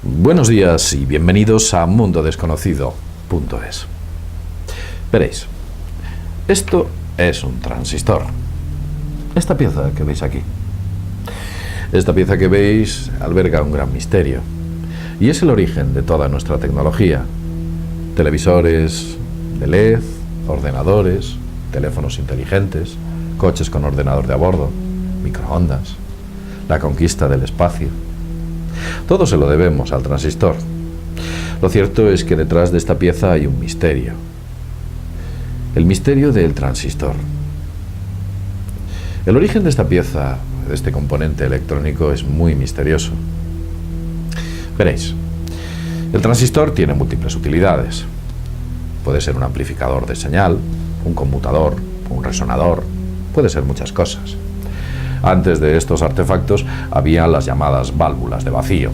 Buenos días y bienvenidos a mundodesconocido.es. Veréis, esto es un transistor. Esta pieza que veis aquí. Esta pieza que veis alberga un gran misterio y es el origen de toda nuestra tecnología. Televisores de LED, ordenadores, teléfonos inteligentes, coches con ordenador de a bordo, microondas, la conquista del espacio. Todo se lo debemos al transistor. Lo cierto es que detrás de esta pieza hay un misterio. El misterio del transistor. El origen de esta pieza, de este componente electrónico, es muy misterioso. Veréis, el transistor tiene múltiples utilidades. Puede ser un amplificador de señal, un conmutador, un resonador, puede ser muchas cosas. Antes de estos artefactos había las llamadas válvulas de vacío,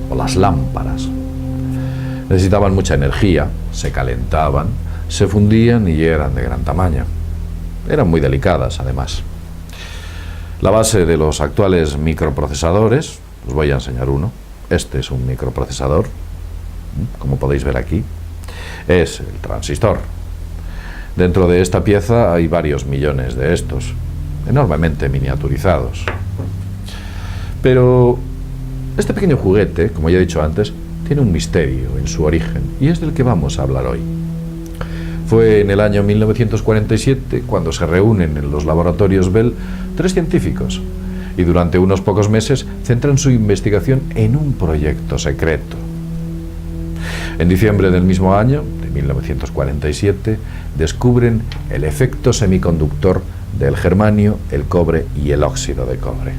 o las lámparas. Necesitaban mucha energía, se calentaban, se fundían y eran de gran tamaño. Eran muy delicadas, además. La base de los actuales microprocesadores, os voy a enseñar uno. Este es un microprocesador, como podéis ver aquí, es el transistor. Dentro de esta pieza hay varios millones de estos, enormemente miniaturizados. Pero este pequeño juguete, como ya he dicho antes, tiene un misterio en su origen y es del que vamos a hablar hoy. Fue en el año 1947 cuando se reúnen en los laboratorios Bell 3 científicos y durante unos pocos meses centran su investigación en un proyecto secreto. En diciembre del mismo año, de 1947, descubren el efecto semiconductor del germanio, el cobre y el óxido de cobre.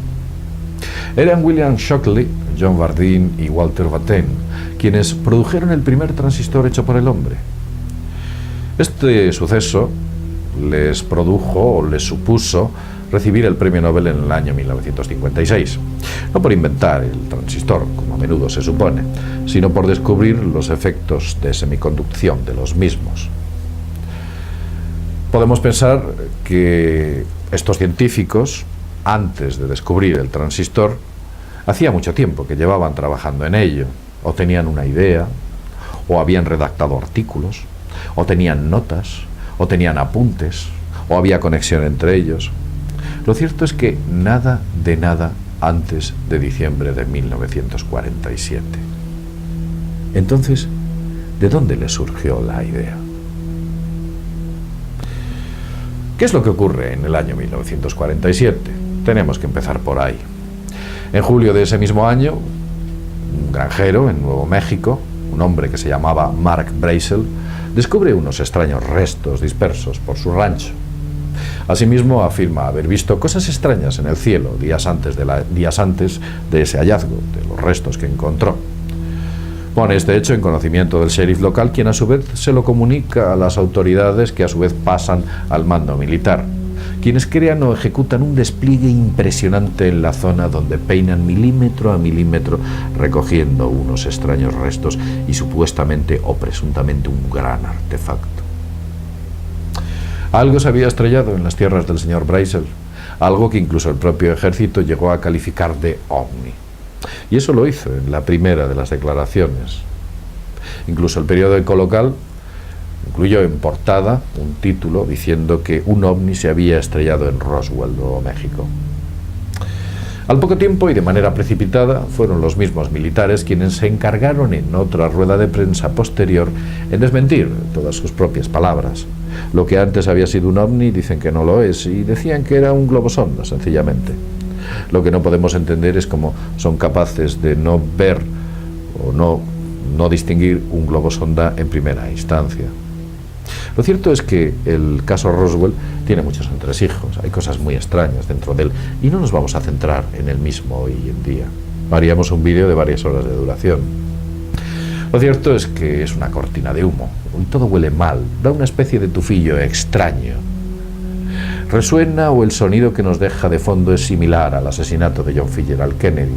Eran William Shockley, John Bardeen y Walter Batten quienes produjeron el primer transistor hecho por el hombre. Este suceso les produjo o les supuso recibir el premio Nobel en el año 1956, no por inventar el transistor, como a menudo se supone, sino por descubrir los efectos de semiconducción de los mismos. Podemos pensar que estos científicos, antes de descubrir el transistor, hacía mucho tiempo que llevaban trabajando en ello, o tenían una idea, o habían redactado artículos, o tenían notas, o tenían apuntes, o había conexión entre ellos. Lo cierto es que nada de nada antes de diciembre de 1947. Entonces, ¿de dónde les surgió la idea? ¿Qué es lo que ocurre en el año 1947? Tenemos que empezar por ahí. En julio de ese mismo año, un granjero en Nuevo México, un hombre que se llamaba Mark Brazel, descubre unos extraños restos dispersos por su rancho. Asimismo, afirma haber visto cosas extrañas en el cielo días antes de ese hallazgo, de los restos que encontró. Pone este hecho en conocimiento del sheriff local, quien a su vez se lo comunica a las autoridades, que a su vez pasan al mando militar, quienes crean o ejecutan un despliegue impresionante en la zona, donde peinan milímetro a milímetro recogiendo unos extraños restos y supuestamente o presuntamente un gran artefacto. Algo se había estrellado en las tierras del señor Brazel, algo que incluso el propio ejército llegó a calificar de ovni. Y eso lo hizo en la primera de las declaraciones. Incluso el periódico local incluyó en portada un título diciendo que un ovni se había estrellado en Roswell, Nuevo México. Al poco tiempo y de manera precipitada fueron los mismos militares quienes se encargaron en otra rueda de prensa posterior en desmentir todas sus propias palabras. Lo que antes había sido un ovni dicen que no lo es y decían que era un globosonda, sencillamente. Lo que no podemos entender es cómo son capaces de no ver o no distinguir un globosonda en primera instancia. Lo cierto es que el caso Roswell tiene muchos entresijos, hay cosas muy extrañas dentro de él y no nos vamos a centrar en el mismo hoy en día. Haríamos un vídeo de varias horas de duración. Lo cierto es que es una cortina de humo y todo huele mal, da una especie de tufillo extraño. Resuena o el sonido que nos deja de fondo es similar al asesinato de John F. Kennedy,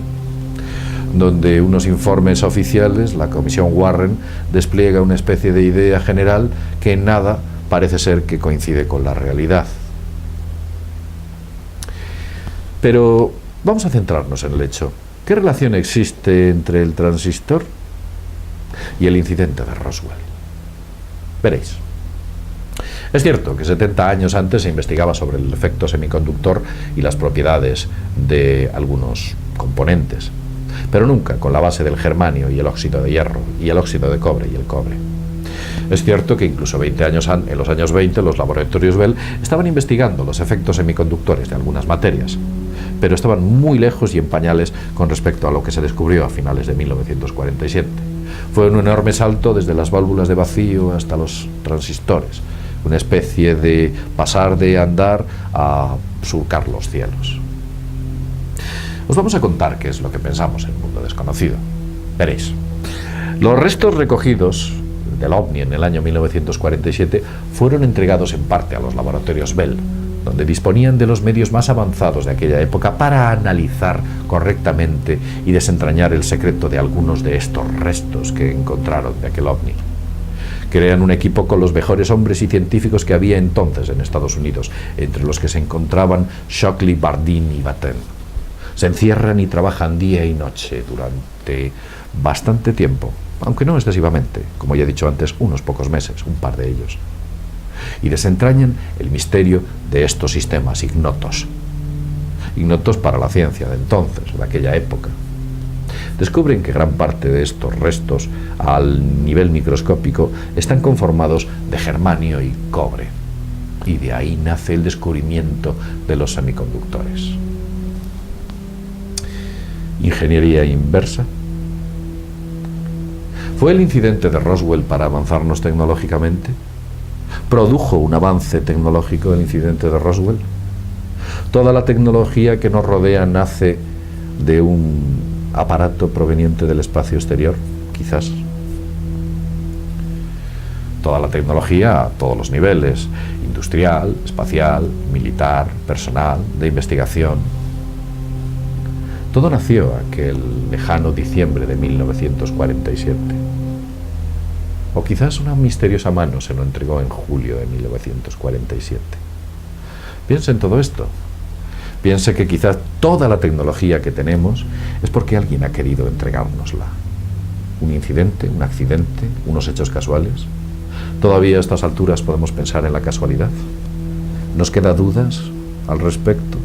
donde unos informes oficiales, la Comisión Warren, despliega una especie de idea general que en nada parece ser que coincide con la realidad. Pero vamos a centrarnos en el hecho. ¿Qué relación existe entre el transistor y el incidente de Roswell. Veréis. Es cierto que 70 años antes se investigaba sobre el efecto semiconductor y las propiedades de algunos componentes, pero nunca con la base del germanio y el óxido de hierro, y el óxido de cobre y el cobre. Es cierto que incluso en los años 20 los laboratorios Bell estaban investigando los efectos semiconductores de algunas materias, pero estaban muy lejos y en pañales con respecto a lo que se descubrió a finales de 1947. Fue un enorme salto desde las válvulas de vacío hasta los transistores, una especie de pasar de andar a surcar los cielos. Os vamos a contar qué es lo que pensamos en el mundo desconocido. Veréis. Los restos recogidos del OVNI en el año 1947 fueron entregados en parte a los laboratorios Bell, donde disponían de los medios más avanzados de aquella época para analizar correctamente y desentrañar el secreto de algunos de estos restos que encontraron de aquel OVNI. Crean un equipo con los mejores hombres y científicos que había entonces en Estados Unidos, entre los que se encontraban Shockley, Bardeen y Batten. Se encierran y trabajan día y noche durante bastante tiempo, aunque no excesivamente, como ya he dicho antes, unos pocos meses, un par de ellos, y desentrañan el misterio de estos sistemas ignotos para la ciencia de entonces, de aquella época. Descubren que gran parte de estos restos, al nivel microscópico, están conformados de germanio y cobre, y de ahí nace el descubrimiento de los semiconductores. Ingeniería inversa. ¿Fue el incidente de Roswell para avanzarnos tecnológicamente? ¿Produjo un avance tecnológico el incidente de Roswell? ¿Toda la tecnología que nos rodea nace de un aparato proveniente del espacio exterior? Quizás. Toda la tecnología a todos los niveles, industrial, espacial, militar, personal, de investigación. Todo nació aquel lejano diciembre de 1947. O quizás una misteriosa mano se lo entregó en julio de 1947. Piensa en todo esto. Piense que quizás toda la tecnología que tenemos es porque alguien ha querido entregárnosla. Un incidente, un accidente, unos hechos casuales. ¿Todavía a estas alturas podemos pensar en la casualidad? ¿Nos queda dudas al respecto?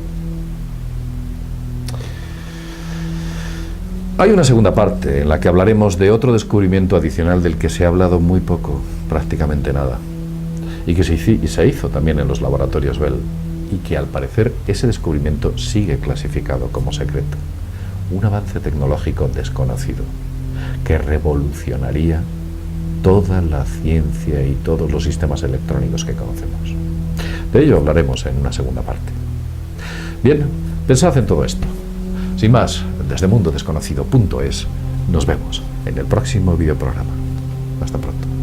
Hay una segunda parte en la que hablaremos de otro descubrimiento adicional del que se ha hablado muy poco, prácticamente nada, y que se hizo también en los laboratorios Bell, y que al parecer ese descubrimiento sigue clasificado como secreto. Un avance tecnológico desconocido que revolucionaría toda la ciencia y todos los sistemas electrónicos que conocemos. De ello hablaremos en una segunda parte. Bien, pensad en todo esto. Sin más, desde mundodesconocido.es nos vemos en el próximo videoprograma. Hasta pronto.